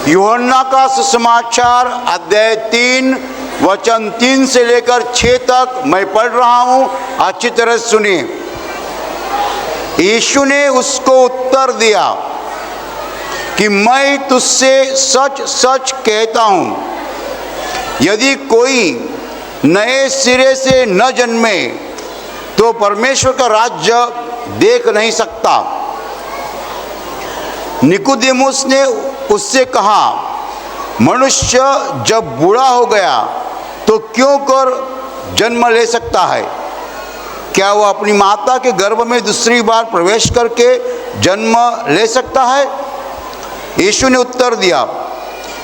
यूहन्ना का सुसमाचार अध्याय 3 वचन 3 से लेकर 6 तक मैं पढ़ रहा हूं, अच्छी तरह सुनिए। यीशु ने उसको उत्तर दिया कि मैं तुझसे सच सच कहता हूं, यदि कोई नए सिरे से न जन्मे तो परमेश्वर का राज्य देख नहीं सकता। निकोदेमुस ने उससे कहा, मनुष्य जब बूढ़ा हो गया तो क्यों कर जन्म ले सकता है? क्या वह अपनी माता के गर्भ में दूसरी बार प्रवेश करके जन्म ले सकता है? यीशु ने उत्तर दिया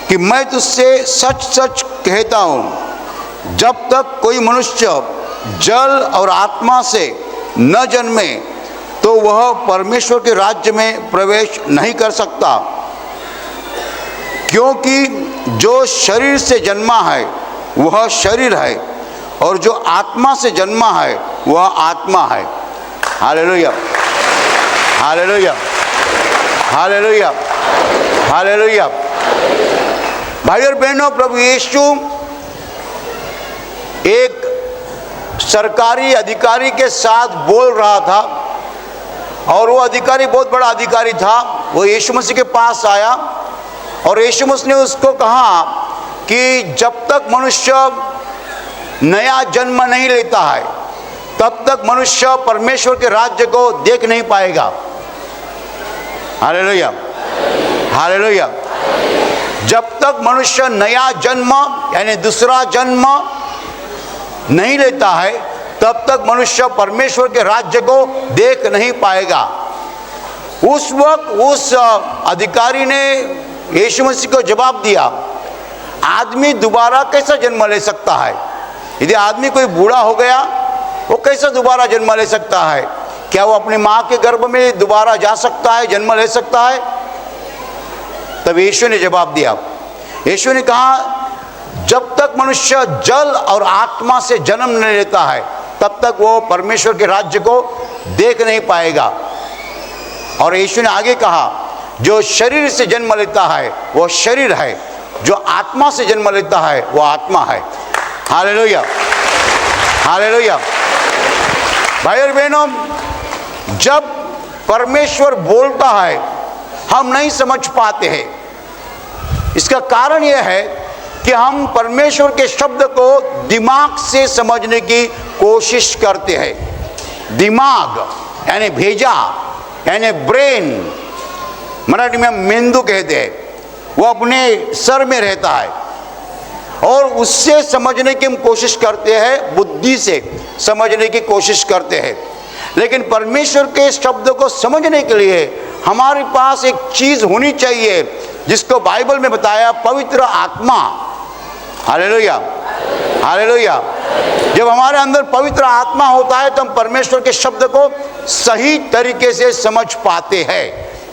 कि मैं तुझसे सच सच कहता हूँ, जब तक कोई मनुष्य जल और आत्मा से न जन्मे तो वह परमेश्वर के राज्य में प्रवेश नहीं कर सकता। क्योंकि जो शरीर से जन्मा है वह शरीर है, और जो आत्मा से जन्मा है वह आत्मा है। Hallelujah, hallelujah, hallelujah, hallelujah. भाई और बहनों, प्रभु यीशु एक सरकारी अधिकारी के साथ बोल रहा था, और वो अधिकारी बहुत बड़ा अधिकारी था। वो यीशु मसीह के पास आया और यीशु मसीह ने उसको कहा कि जब तक मनुष्य नया जन्म नहीं लेता है तब तक मनुष्य परमेश्वर के राज्य को देख नहीं पाएगा। Hallelujah, hallelujah. जब तक मनुष्य नया जन्म यानी दूसरा जन्म नहीं लेता है तब तक मनुष्य परमेश्वर के राज्य को देख नहीं पाएगा। उस वक्त उस अधिकारी ने यीशु मसीह को जवाब दिया, आदमी दोबारा कैसा जन्म ले सकता है? यदि आदमी कोई बूढ़ा हो गया वो कैसा दोबारा जन्म ले सकता है? क्या वो अपनी माँ के गर्भ में दोबारा जा सकता है, जन्म ले सकता है? तब यीशु ने जवाब दिया, यीशु ने कहा, जब तक मनुष्य जल और आत्मा से जन्म नहीं लेता है तब तक वो परमेश्वर के राज्य को देख नहीं पाएगा। और यीशु ने आगे कहा, जो शरीर से जन्म लेता है वो शरीर है, जो आत्मा से जन्म लेता है वो आत्मा है। Hallelujah, hallelujah. भाई और बहनों, जब परमेश्वर बोलता है हम नहीं समझ पाते हैं। इसका कारण यह है कि हम परमेश्वर के शब्द को दिमाग से समझने की कोशिश करते हैं। दिमाग यानी भेजा यानी ब्रेन, मराठी में मेंदू कहते हैं, वो अपने सर में रहता है और उससे समझने की हम कोशिश करते हैं, बुद्धि से समझने की कोशिश करते हैं। लेकिन परमेश्वर के शब्द को समझने के लिए हमारे पास एक चीज होनी चाहिए जिसको बाइबल में बताया, पवित्र आत्मा। Hallelujah, hallelujah. जब हमारे अंदर पवित्र आत्मा होता है तो हम परमेश्वर के शब्द को सही तरीके से समझ पाते हैं।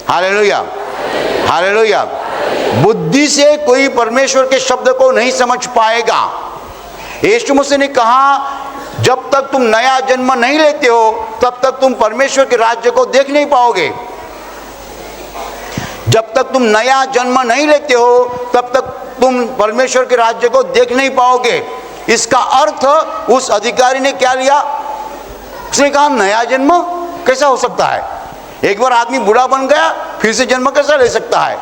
Hallelujah, hallelujah. बुद्धि से कोई परमेश्वर के शब्द को नहीं समझ पाएगा। यीशु मसीह ने कहा, जब तक तुम नया जन्म नहीं लेते हो तब तक तुम परमेश्वर के राज्य को देख नहीं पाओगे। जब तक तुम नया जन्म नहीं लेते हो तब तक तुम परमेश्वर के राज्य को देख नहीं पाओगे। इसका अर्थ उस अधिकारी ने क्या लिया? उसने कहा, नया जन्म कैसा हो सकता है? एक बार आदमी बूढ़ा बन गया फिर से जन्म कैसा ले सकता है?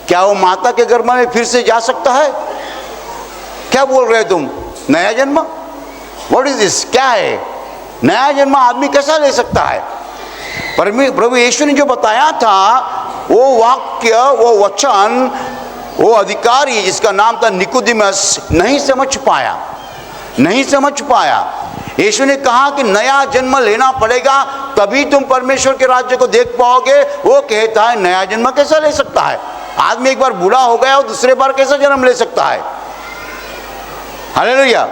क्या वो माता के गर्भ में फिर से जा सकता है? क्या बोल रहे हो तुम? नया जन्म? What is this? क्या है नया जन्म? आदमी कैसा ले सकता है? प्रभु यीशु ने जो बताया था वो वाक्य, वो वचन, वो अधिकारी जिसका नाम था निकोदेमुस नहीं समझ पाया, नहीं समझ पाया। यीशु ने कहा कि नया जन्म लेना पड़ेगा तभी तुम परमेश्वर के राज्य को देख पाओगे। वो कहता है नया जन्म कैसा ले सकता है? आदमी एक बार बूढ़ा हो गया और दूसरे बार कैसा जन्म ले सकता है? हालेलुया।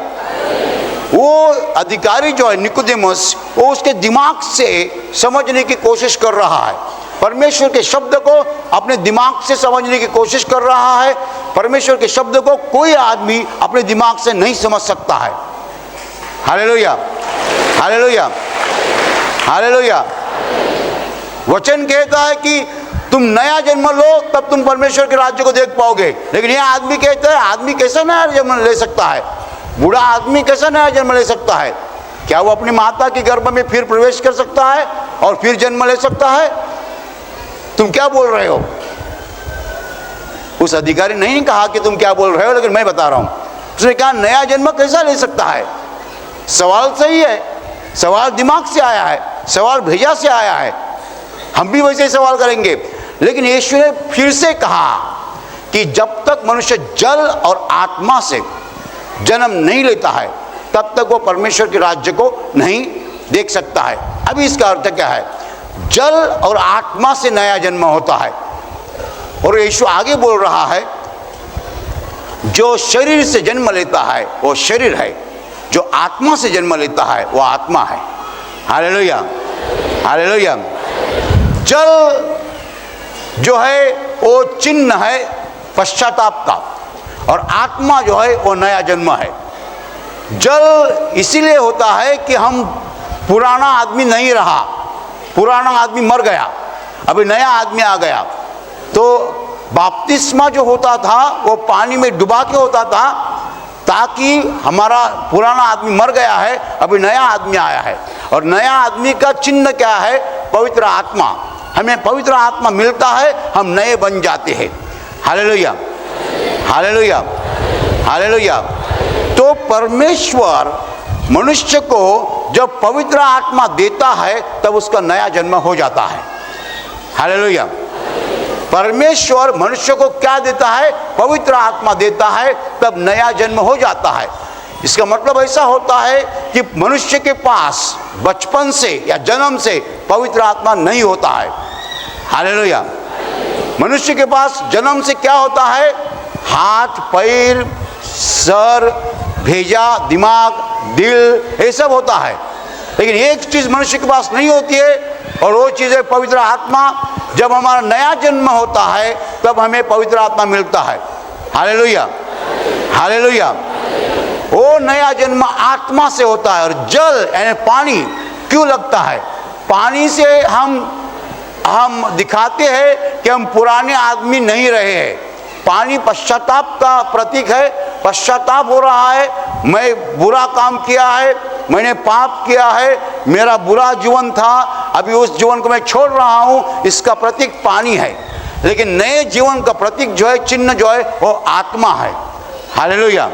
वो अधिकारी जो है निकोदेमुस, वो उसके दिमाग से समझने की कोशिश कर रहा है। परमेश्वर के शब्द को अपने दिमाग से समझने की कोशिश कर रहा है। परमेश्वर के शब्द को कोई आदमी अपने दिमाग से नहीं समझ सकता है। Hallelujah, hallelujah, hallelujah. वचन कहता है कि तुम नया जन्म लो तब तुम परमेश्वर के राज्य को देख पाओगे। लेकिन यह आदमी कहता है, आदमी कैसे नया जन्म ले सकता है? बूढ़ा आदमी कैसे नया जन्म ले सकता है? क्या वो अपनी माता के गर्भ में फिर प्रवेश कर सकता है और फिर जन्म ले सकता है? तुम क्या बोल रहे हो? उस अधिकारी ने नहीं कहा कि तुम क्या बोल रहे हो, लेकिन मैं बता रहा हूं। उसने कहा नया जन्म कैसा ले सकता है? सवाल सही है, सवाल दिमाग से आया है, सवाल भेजा से आया है, हम भी वैसे ही सवाल करेंगे। लेकिन यीशु ने फिर से कहा कि जब तक मनुष्य जल और आत्मा से जन्म नहीं लेता है तब तक वो परमेश्वर के राज्य को नहीं देख सकता है। अभी इसका अर्थ क्या है? जल और आत्मा से नया जन्म होता है। और यीशु आगे बोल रहा है, जो शरीर से जन्म लेता है वो शरीर है, जो आत्मा से जन्म लेता है वो आत्मा है। Hallelujah, hallelujah. जल जो है वो चिन्ह है पश्चाताप का, और आत्मा जो है वो नया जन्म है। जल इसीलिए होता है कि हम पुराना आदमी नहीं रहा, पुराना आदमी मर गया, अभी नया आदमी आ गया। तो बपतिस्मा जो होता था वो पानी में डुबा के होता था, ताकि हमारा पुराना आदमी मर गया है, अभी नया आदमी आया है। और नया आदमी का चिन्ह क्या है? पवित्र आत्मा। हमें पवित्र आत्मा मिलता है, हम नए बन जाते हैं। Hallelujah, hallelujah, hallelujah. तो परमेश्वर मनुष्य को जब पवित्र आत्मा देता है तब उसका नया जन्म हो जाता है। हालेलुया। परमेश्वर मनुष्य को क्या देता है? पवित्र आत्मा देता है, तब नया जन्म हो जाता है। इसका मतलब ऐसा होता है कि मनुष्य के पास बचपन से या जन्म से पवित्र आत्मा नहीं होता है। हालेलुया। मनुष्य के पास जन्म से क्या होता है? हाथ, पैर, सर, भेजा, दिमाग, दिल, ये सब होता है। लेकिन एक चीज़ मनुष्य के पास नहीं होती है, और वो चीज़ है पवित्र आत्मा। जब हमारा नया जन्म होता है तब हमें पवित्र आत्मा मिलता है। Hallelujah, hallelujah. वो नया जन्म आत्मा से होता है। और जल यानी पानी क्यों लगता है? पानी से हम दिखाते हैं कि हम पुराने आदमी नहीं रहे हैं। पानी पश्चाताप का प्रतीक है। पश्चाताप हो रहा है, मैं बुरा काम किया है, मैंने पाप किया है, मेरा बुरा जीवन था, अभी उस जीवन को मैं छोड़ रहा हूँ, इसका प्रतीक पानी है। लेकिन नए जीवन का प्रतीक जो है, चिन्ह जो है, वो आत्मा है। हालेलुया।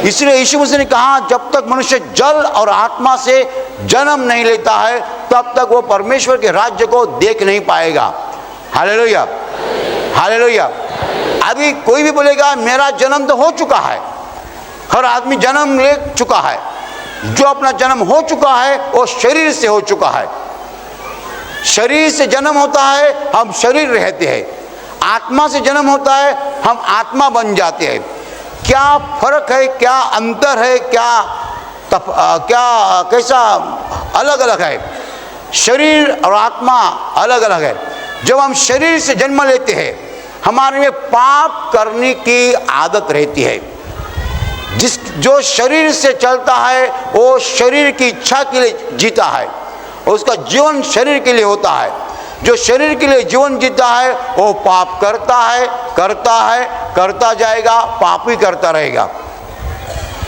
इसलिए यीशु मसीह ने कहा, जब तक मनुष्य जल और आत्मा से जन्म नहीं लेता है तब तक वो परमेश्वर के राज्य को देख नहीं पाएगा। Hallelujah, hallelujah. अभी कोई भी बोलेगा मेरा जन्म तो हो चुका है, हर आदमी जन्म ले चुका है। जो अपना जन्म हो चुका है वो शरीर से हो चुका है। शरीर से जन्म होता है, हम शरीर रहते हैं। आत्मा से जन्म होता है, हम आत्मा बन जाते हैं। क्या फर्क है, क्या अंतर है, कैसा अलग अलग है? शरीर और आत्मा अलग अलग है। जब हम शरीर से जन्म लेते हैं, हमारे में पाप करने की आदत रहती है। जो शरीर से चलता है वो शरीर की इच्छा के लिए जीता है, उसका जीवन शरीर के लिए होता है। जो शरीर के लिए जीवन जीता है वो पाप करता है, करता जाएगा, पाप ही करता रहेगा।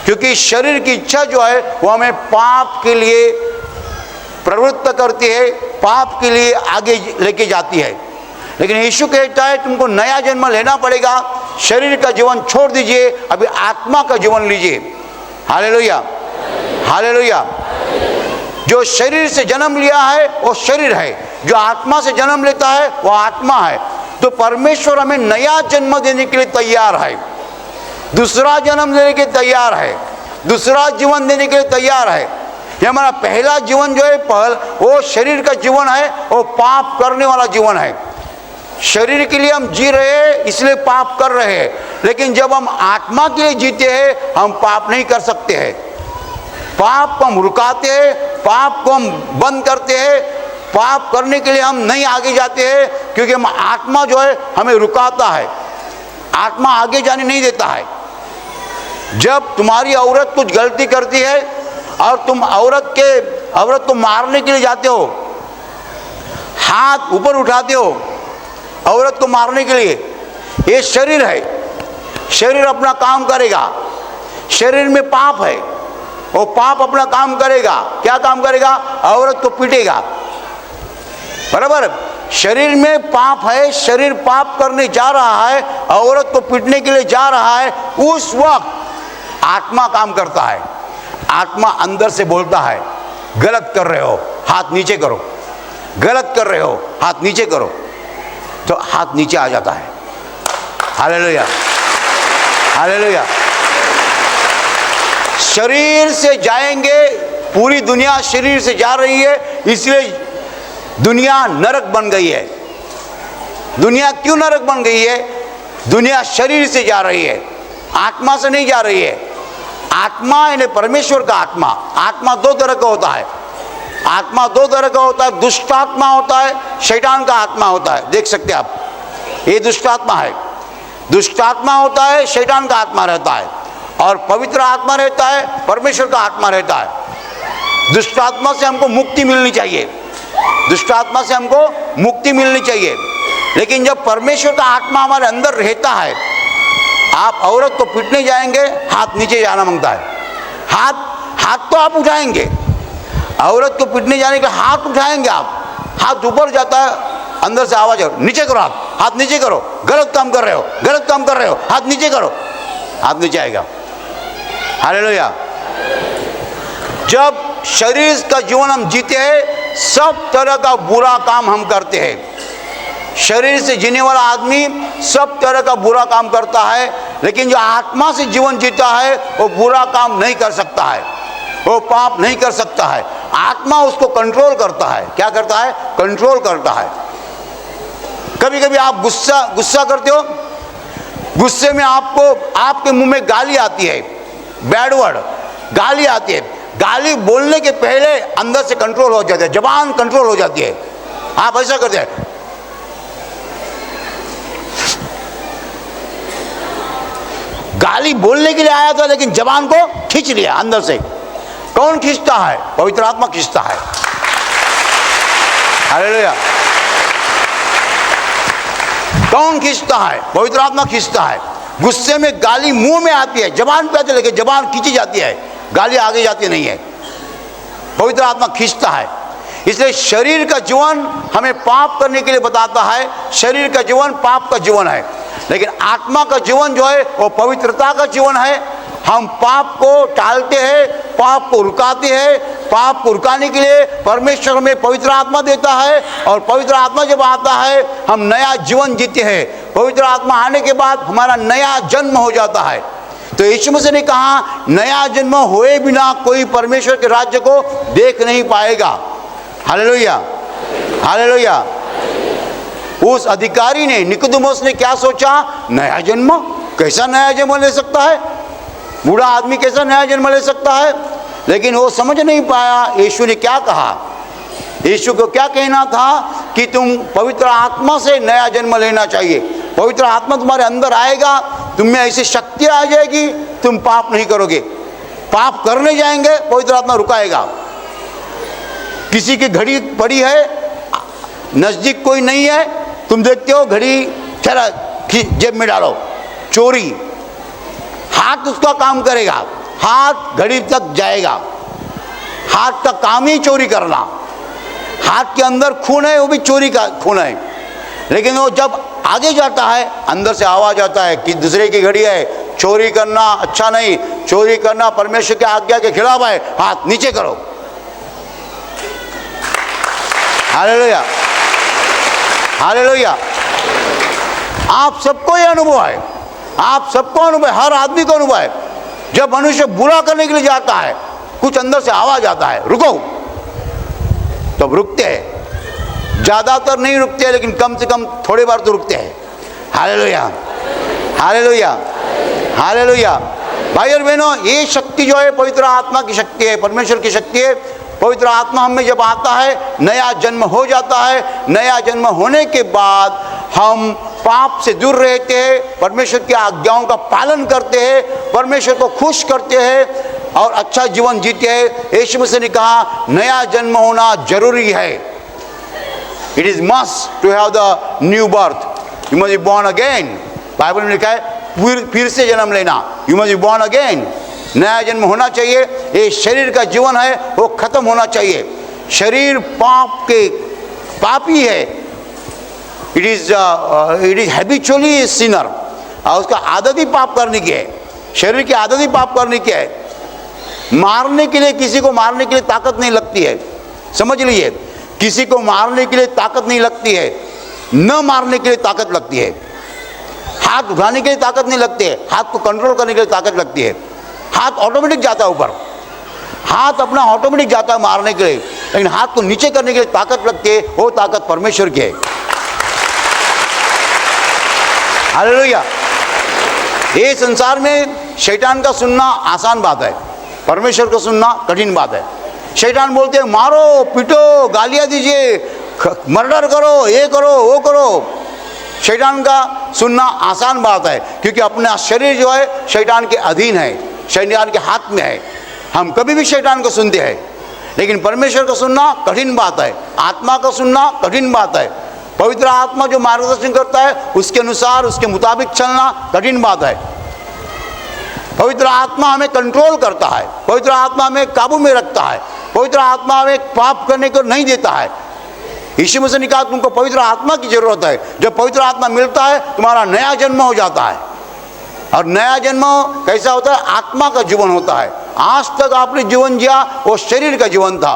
क्योंकि शरीर की इच्छा जो है वो हमें पाप के लिए प्रवृत्त करती है, पाप के लिए आगे लेके जाती है। लेकिन यीशु कहता है तुमको नया जन्म लेना पड़ेगा, शरीर का जीवन छोड़ दीजिए, अभी आत्मा का जीवन लीजिए। Hallelujah, hallelujah. जो शरीर से जन्म लिया है वो शरीर है, जो आत्मा से जन्म लेता है वो आत्मा है। तो परमेश्वर हमें नया जन्म देने के लिए तैयार है, दूसरा जन्म देने के लिए तैयार है, दूसरा जीवन देने के लिए तैयार है। ये हमारा पहला जीवन जो है वो शरीर का जीवन है, वो पाप करने वाला जीवन है। शरीर के लिए हम जी रहे हैं इसलिए पाप कर रहे हैं, लेकिन जब हम आत्मा के लिए जीते हैं हम पाप नहीं कर सकते हैं। पाप को हम रुकाते हैं, पाप को हम बंद करते हैं, पाप करने के लिए हम नहीं आगे जाते हैं, क्योंकि हम आत्मा जो है हमें रुकाता है, आत्मा आगे जाने नहीं देता है। जब तुम्हारी औरत कुछ गलती करती है और तुम औरत को मारने के लिए जाते हो, हाथ ऊपर उठाते हो, औरत को मारने के लिए। ये शरीर है, शरीर अपना काम करेगा, शरीर में पाप है, वो पाप अपना काम करेगा। क्या काम करेगा? औरत को पीटेगा, बराबर। शरीर में पाप है, शरीर पाप करने जा रहा है, औरत को पीटने के लिए जा रहा है। उस वक्त आत्मा काम करता है। आत्मा अंदर से बोलता है, गलत कर रहे हो, हाथ नीचे करो, गलत कर रहे हो, हाथ नीचे करो। तो हाथ नीचे आ जाता है। Hallelujah, hallelujah. शरीर से जाएंगे, पूरी दुनिया शरीर से जा रही है, इसलिए दुनिया नरक बन गई है। दुनिया क्यों नरक बन गई है? दुनिया शरीर से जा रही है, आत्मा से नहीं जा रही है। आत्मा यानी परमेश्वर का आत्मा। आत्मा दो तरह का होता है। आत्मा दो तरह का होता है, दुष्ट आत्मा होता है, शैतान का आत्मा होता है। देख सकते हैं आप, ये दुष्ट आत्मा है। दुष्ट आत्मा होता है, शैतान का आत्मा रहता है, और पवित्र आत्मा रहता है, परमेश्वर का आत्मा रहता है। दुष्ट आत्मा से हमको मुक्ति मिलनी चाहिए, दुष्ट आत्मा से हमको मुक्ति मिलनी चाहिए। लेकिन जब परमेश्वर का आत्मा हमारे अंदर रहता है, आप औरत को पीटने जाएंगे, हाथ नीचे जाना मांगता है। हाथ तो आप उठाएंगे, औरत को पीटने जाने के हाथ उठाएंगे आप, हाथ ऊपर जाता है, अंदर से आवाज है, नीचे करो, आप हाथ नीचे करो, गलत काम कर रहे हो, गलत काम कर रहे हो, हाथ नीचे करो, हाथ नीचे आएगा। हालेलुया। जब शरीर का जीवन हम जीते हैं, सब तरह का बुरा काम हम करते हैं। शरीर से जीने वाला आदमी सब तरह का बुरा काम करता है, लेकिन जो आत्मा से जीवन जीता है वो बुरा काम नहीं कर सकता है, वो पाप नहीं कर सकता है। आत्मा उसको कंट्रोल करता है। क्या करता है? कंट्रोल करता है। कभी कभी आप गुस्सा करते हो, गुस्से में आपको आपके मुंह में गाली आती है, बैड वर्ड गाली आती है। गाली बोलने के पहले अंदर से कंट्रोल हो जाता है, जबान कंट्रोल हो जाती है। आप ऐसा करते हैं, गाली बोलने के लिए आया था, लेकिन जबान को खींच लिया अंदर से। कौन खींचता है? पवित्र आत्मा खींचता है। हालेलुया। कौन खींचता है? पवित्र आत्मा खींचता है। गुस्से में गाली मुंह में आती है, जबान पे आती है, लेकिन जबान खींची जाती है, गाली आगे जाती नहीं है। पवित्र आत्मा खींचता है। इसलिए शरीर का जीवन हमें पाप करने के लिए बताता है। शरीर का जीवन पाप का जीवन है, लेकिन आत्मा का जीवन जो है वो पवित्रता का जीवन है। हम पाप को टालते हैं, पाप को रुकाते हैं। पाप को रुकाने के लिए परमेश्वर हमें पवित्र आत्मा देता है, और पवित्र आत्मा जब आता है हम नया जीवन जीते हैं। पवित्र आत्मा आने के बाद हमारा नया जन्म हो जाता है। तो यीशु मसीह ने कहा, नया जन्म हुए बिना कोई परमेश्वर के राज्य को देख नहीं पाएगा। Hallelujah, hallelujah. उस अधिकारी ने, निकोदेमुस ने क्या सोचा? नया जन्म? कैसा नया जन्म ले सकता है? बूढ़ा आदमी कैसा नया जन्म ले सकता है? लेकिन वो समझ नहीं पाया यीशु ने क्या कहा। यीशु को क्या कहना था कि तुम पवित्र आत्मा से नया जन्म लेना चाहिए। पवित्र आत्मा तुम्हारे अंदर आएगा, तुम में ऐसी शक्ति आ जाएगी, तुम पाप नहीं करोगे। पाप करने जाएंगे, पवित्र आत्मा रुकाएगा। किसी की घड़ी पड़ी है, नजदीक कोई नहीं है, तुम देखते हो घड़ी, चला जेब में डालो, चोरी। हाथ उसका काम करेगा, हाथ घड़ी तक जाएगा। हाथ का काम ही चोरी करना। हाथ के अंदर खून है, वो भी चोरी का खून है। लेकिन वो जब आगे जाता है, अंदर से आवाज आता है कि दूसरे की घड़ी है, चोरी करना अच्छा नहीं, चोरी करना परमेश्वर की आज्ञा के खिलाफ है, हाथ नीचे करो। Hallelujah, hallelujah. आप सबको ये अनुभव है, आप सबको अनुभव है, हर आदमी को अनुभव है। जब मनुष्य बुरा करने के लिए जाता है, कुछ अंदर से आवाज आता है, रुको, तब रुकते हैं। ज्यादातर नहीं रुकते, लेकिन कम से कम थोड़ी बार तो रुकते हैं। Hallelujah, hallelujah, hallelujah. भाई और बहनों, ये शक्ति जो है पवित्र आत्मा की शक्ति है, परमेश्वर की शक्ति है। पवित्र आत्मा हमें जब आता है, नया जन्म हो जाता है। नया जन्म होने के बाद हम पाप से दूर रहते हैं, परमेश्वर की आज्ञाओं का पालन करते हैं, परमेश्वर को खुश करते हैं और अच्छा जीवन जीते हैं। यीशु मसीह ने कहा, नया जन्म होना जरूरी है। It is must to have the new birth. You must be born again. Bible में लिखा है फिर से जन्म लेना, you must be born again. नया जन्म होना चाहिए। ये शरीर का जीवन है वो खत्म होना चाहिए। शरीर पापी है, इट इज हैबिचुअली सिनर, और उसका आदत ही पाप करने की है। शरीर की आदत ही पाप करने की है। मारने के लिए, किसी को मारने के लिए ताकत नहीं लगती है, समझ लीजिए। किसी को मारने के लिए ताकत नहीं लगती है, न मारने के लिए ताकत लगती है। हाथ उठाने के लिए ताकत नहीं लगती है, हाथ को कंट्रोल करने के लिए ताकत लगती है। हाथ ऑटोमेटिक जाता है ऊपर, हाथ अपना ऑटोमेटिक जाता है मारने के लिए, लेकिन हाथ को नीचे करने के लिए ताकत लगती है, वो ताकत परमेश्वर की है। हालेलुया। ये संसार में शैतान का सुनना आसान बात है, परमेश्वर को सुनना कठिन बात है। शैतान बोलते हैं मारो, पीटो, गालियां दीजिए, मर्डर करो, ये करो, वो करो। शैतान का सुनना आसान बात है, क्योंकि अपना शरीर जो है शैतान के अधीन है, शैतान के हाथ में है। हम कभी भी शैतान को सुनते हैं, लेकिन परमेश्वर को सुनना कठिन बात है। आत्मा को सुनना कठिन बात है। पवित्र आत्मा जो मार्गदर्शन करता है उसके अनुसार, उसके मुताबिक चलना कठिन बात है। पवित्र आत्मा हमें कंट्रोल करता है, पवित्र आत्मा हमें काबू में रखता है, पवित्र आत्मा हमें पाप करने को नहीं देता है। यीशु मसीह ने कहा तुमको पवित्र आत्मा की जरूरत है। जब पवित्र आत्मा मिलता है तुम्हारा नया जन्म हो जाता है। और नया जन्म कैसा होता है? आत्मा का जीवन होता है। आज तक आपने जीवन जिया वो शरीर का जीवन था।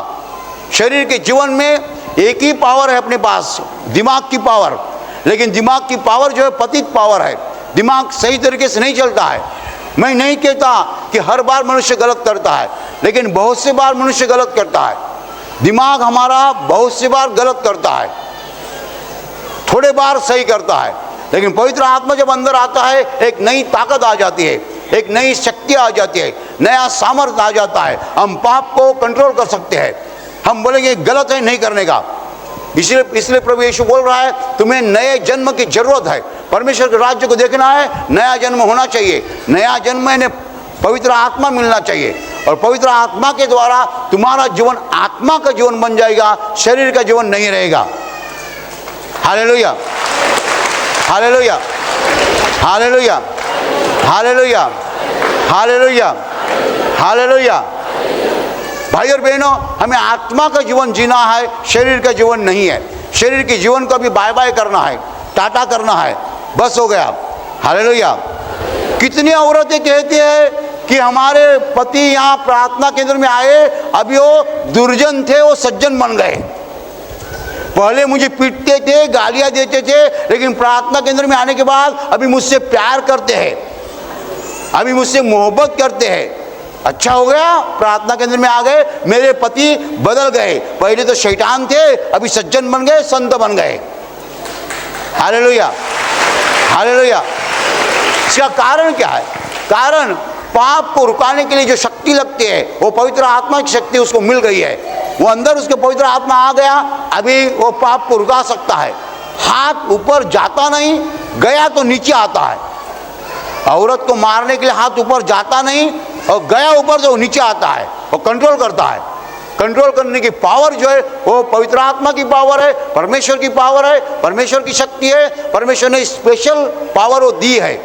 शरीर के जीवन में एक ही पावर है अपने पास, दिमाग की पावर। लेकिन दिमाग की पावर जो है पतित पावर है, दिमाग सही तरीके से नहीं चलता है। मैं नहीं कहता कि हर बार मनुष्य गलत करता है, लेकिन बहुत से बार मनुष्य गलत करता है। दिमाग हमारा बहुत से बार गलत करता है, थोड़े बार सही करता है। लेकिन पवित्र आत्मा जब अंदर आता है एक नई ताकत आ जाती है, एक नई शक्ति आ जाती है, नया सामर्थ्य आ जाता है। हम पाप को कंट्रोल कर सकते हैं। हम बोलेंगे गलत है, नहीं करने का। इसलिए प्रभु यीशु बोल रहा है तुम्हें नए जन्म की जरूरत है। परमेश्वर के राज्य को देखना है, नया जन्म होना चाहिए। नया जन्म यानी पवित्र आत्मा मिलना चाहिए, और पवित्र आत्मा के द्वारा तुम्हारा जीवन आत्मा का जीवन बन जाएगा, शरीर का जीवन नहीं रहेगा। Hallelujah, hallelujah, hallelujah, hallelujah, hallelujah, hallelujah. भाई और बहनों, हमें आत्मा का जीवन जीना है, शरीर का जीवन नहीं है। शरीर के जीवन को अभी बाय बाय करना है, टाटा करना है, बस हो गया। हालेलुया। कितनी औरतें कहती है कि हमारे पति यहाँ प्रार्थना केंद्र में आए, अभी वो दुर्जन थे, वो सज्जन बन गए। पहले मुझे पीटते थे, गालियां देते थे, लेकिन प्रार्थना केंद्र में आने के बाद अभी मुझसे प्यार करते हैं, अभी मुझसे मोहब्बत करते हैं। अच्छा हो गया, प्रार्थना केंद्र में आ गए, मेरे पति बदल गए। पहले तो शैतान थे, अभी सज्जन बन गए, संत बन गए। Hallelujah, hallelujah. इसका कारण क्या है? कारण पाप को रुकाने के लिए जो शक्ति लगती है वो पवित्र आत्मा की शक्ति उसको मिल गई है। वो अंदर उसके पवित्र आत्मा आ गया, अभी वो पाप को रुका सकता है। हाथ ऊपर जाता नहीं, गया तो नीचे आता है। औरत को मारने के लिए हाथ ऊपर जाता नहीं, और गया ऊपर तो नीचे आता है, वो कंट्रोल करता है। कंट्रोल करने की पावर जो है वो पवित्र आत्मा की पावर है, परमेश्वर की पावर है, परमेश्वर की शक्ति है। परमेश्वर ने स्पेशल पावर वो दी है।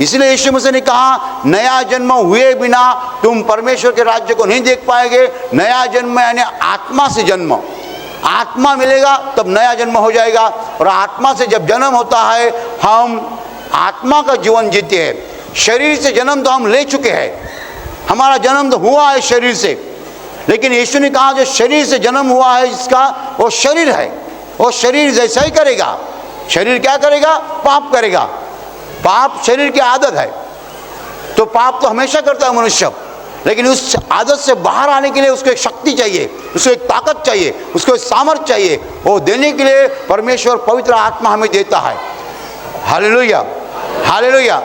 इसलिए यीशु मसीह ने कहा नया जन्म हुए बिना तुम परमेश्वर के राज्य को नहीं देख पाएंगे। नया जन्म यानी आत्मा से जन्म, आत्मा मिलेगा तब नया जन्म हो जाएगा। और आत्मा से जब जन्म होता है हम आत्मा का जीवन जीते हैं। शरीर से जन्म तो हम ले चुके हैं, हमारा जन्म तो हुआ है शरीर से, लेकिन यीशु ने कहा जो शरीर से जन्म हुआ है जिसका, वो शरीर है, वो शरीर जैसा ही करेगा। शरीर क्या करेगा? पाप करेगा। पाप शरीर की आदत है, तो पाप तो हमेशा करता है मनुष्य, लेकिन उस आदत से बाहर आने के लिए उसको एक शक्ति चाहिए, उसको एक ताकत चाहिए, उसको एक सामर्थ्य चाहिए। वो देने के लिए परमेश्वर पवित्र आत्मा हमें देता है। Hallelujah, hallelujah.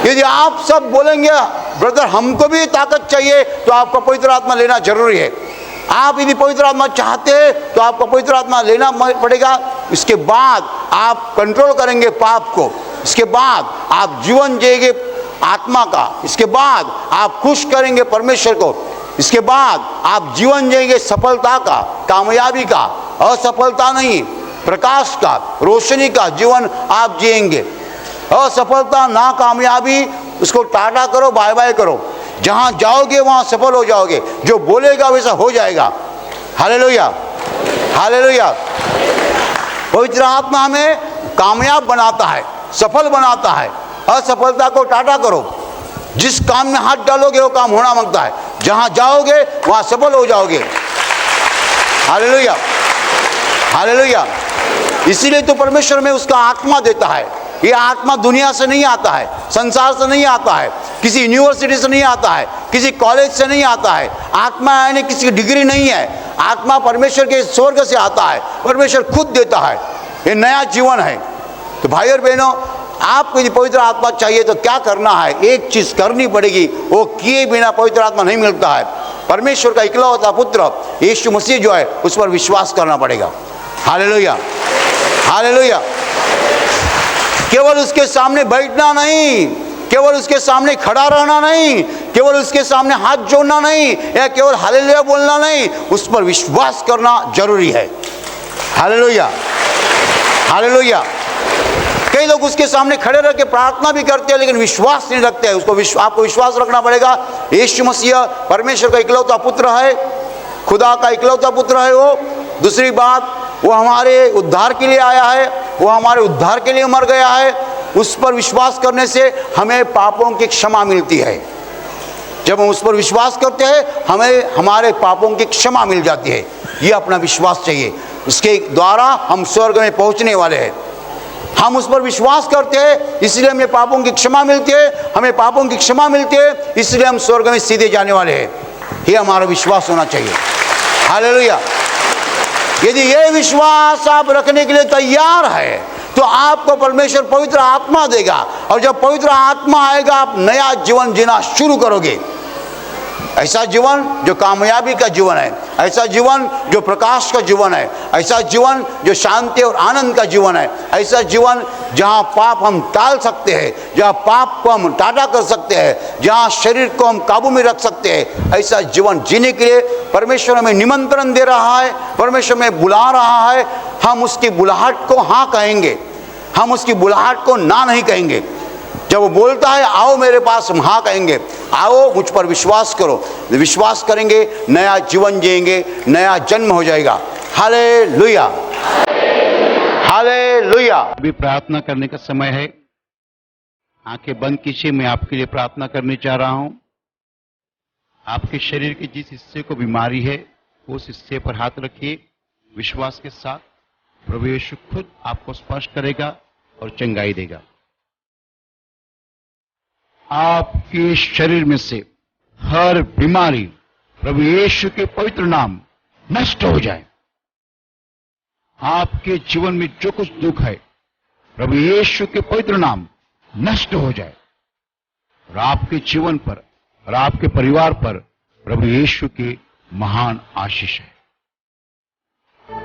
यदि आप सब बोलेंगे ब्रदर हमको भी ताकत चाहिए, तो आपको पवित्र आत्मा लेना जरूरी है। आप यदि पवित्र आत्मा चाहते हैं तो आपको पवित्र आत्मा लेना पड़ेगा। इसके बाद आप कंट्रोल करेंगे पाप को, इसके बाद आप जीवन जिएंगे आत्मा का, इसके बाद आप खुश करेंगे परमेश्वर को, इसके बाद आप जीवन जिएंगे सफलता का, कामयाबी का, असफलता नहीं। प्रकाश का, रोशनी का जीवन आप जिएंगे। असफलता, नाकामयाबी, उसको टाटा करो, बाय बाय करो। जहां जाओगे वहां सफल हो जाओगे, जो बोलेगा वैसा हो जाएगा। Hallelujah, hallelujah. पवित्र आत्मा हमें कामयाब बनाता है, सफल बनाता है। असफलता को टाटा करो। जिस काम में हाथ डालोगे वो काम होना मांगता है। जहां जाओगे वहां सफल हो जाओगे। Hallelujah, hallelujah. इसीलिए तो परमेश्वर में उसका आत्मा देता है। ये आत्मा दुनिया से नहीं आता है, संसार से नहीं आता है, किसी यूनिवर्सिटी से नहीं आता है, किसी कॉलेज से नहीं आता है। आत्मा यानी किसी डिग्री नहीं है। आत्मा परमेश्वर के स्वर्ग से आता है, परमेश्वर खुद देता है। ये नया जीवन है। तो भाई और बहनों, आपको यदि पवित्र आत्मा चाहिए तो क्या करना है? एक चीज करनी पड़ेगी, वो किए बिना पवित्र आत्मा नहीं मिलता है। परमेश्वर का इकलौता पुत्र यीशु मसीह जो है उस पर विश्वास करना पड़ेगा। Hallelujah, hallelujah. केवल उसके सामने बैठना नहीं, केवल उसके सामने खड़ा रहना नहीं, केवल उसके सामने हाथ जोड़ना नहीं, या केवल हालेलुया बोलना नहीं, उस पर विश्वास करना जरूरी है। Hallelujah, hallelujah. कई लोग उसके सामने खड़े रह के प्रार्थना भी करते हैं लेकिन विश्वास नहीं रखते हैं। उसको आपको विश्वास रखना पड़ेगा। यीशु मसीह परमेश्वर का इकलौता पुत्र है, खुदा का इकलौता पुत्र है वो। दूसरी बात, वो हमारे उद्धार के लिए आया है, वो हमारे उद्धार के लिए मर गया है। उस पर विश्वास करने से हमें पापों की क्षमा मिलती है। जब हम उस पर विश्वास करते हैं हमें हमारे पापों की क्षमा मिल जाती है। ये अपना विश्वास चाहिए। उसके द्वारा हम स्वर्ग में पहुंचने वाले हैं। हम उस पर विश्वास करते हैं इसलिए हमें पापों की क्षमा मिलती है। हमें पापों की क्षमा मिलती है इसलिए हम स्वर्ग में सीधे जाने वाले हैं। ये हमारा विश्वास होना चाहिए। हालेलुया। यदि ये विश्वास आप रखने के लिए तैयार है तो आपको परमेश्वर पवित्र आत्मा देगा, और जब पवित्र आत्मा आएगा आप नया जीवन जीना शुरू करोगे। ऐसा जीवन जो कामयाबी का जीवन है, ऐसा जीवन जो प्रकाश का जीवन है, ऐसा जीवन जो शांति और आनंद का जीवन है, ऐसा जीवन जहाँ पाप हम टाल सकते हैं, जहाँ पाप को हम टाटा कर सकते हैं, जहाँ शरीर को हम काबू में रख सकते हैं। ऐसा जीवन जीने के लिए परमेश्वर हमें निमंत्रण दे रहा है, परमेश्वर हमें बुला रहा है। हम उसकी बुलाहट को हाँ कहेंगे, हम उसकी बुलाहट को ना नहीं कहेंगे। जब वो बोलता है आओ मेरे पास, हम हाँ कहेंगे। आओ मुझ पर विश्वास करो। विश्वास करेंगे, नया जीवन जिएंगे, नया जन्म हो जाएगा। Hallelujah, hallelujah. अभी प्रार्थना करने का समय है। आंखें बंद कीजिए। मैं आपके लिए प्रार्थना करने जा रहा हूं। आपके शरीर के जिस हिस्से को बीमारी है उस हिस्से पर हाथ रखिए विश्वास के साथ। प्रभु यीशु खुद आपको स्पर्श करेगा और चंगाई देगा। आपके शरीर में से हर बीमारी प्रभु यीशु के पवित्र नाम नष्ट हो जाए। आपके जीवन में जो कुछ दुख है प्रभु यीशु के पवित्र नाम नष्ट हो जाए, और आपके जीवन पर और आपके परिवार पर प्रभु यीशु की महान आशीष है।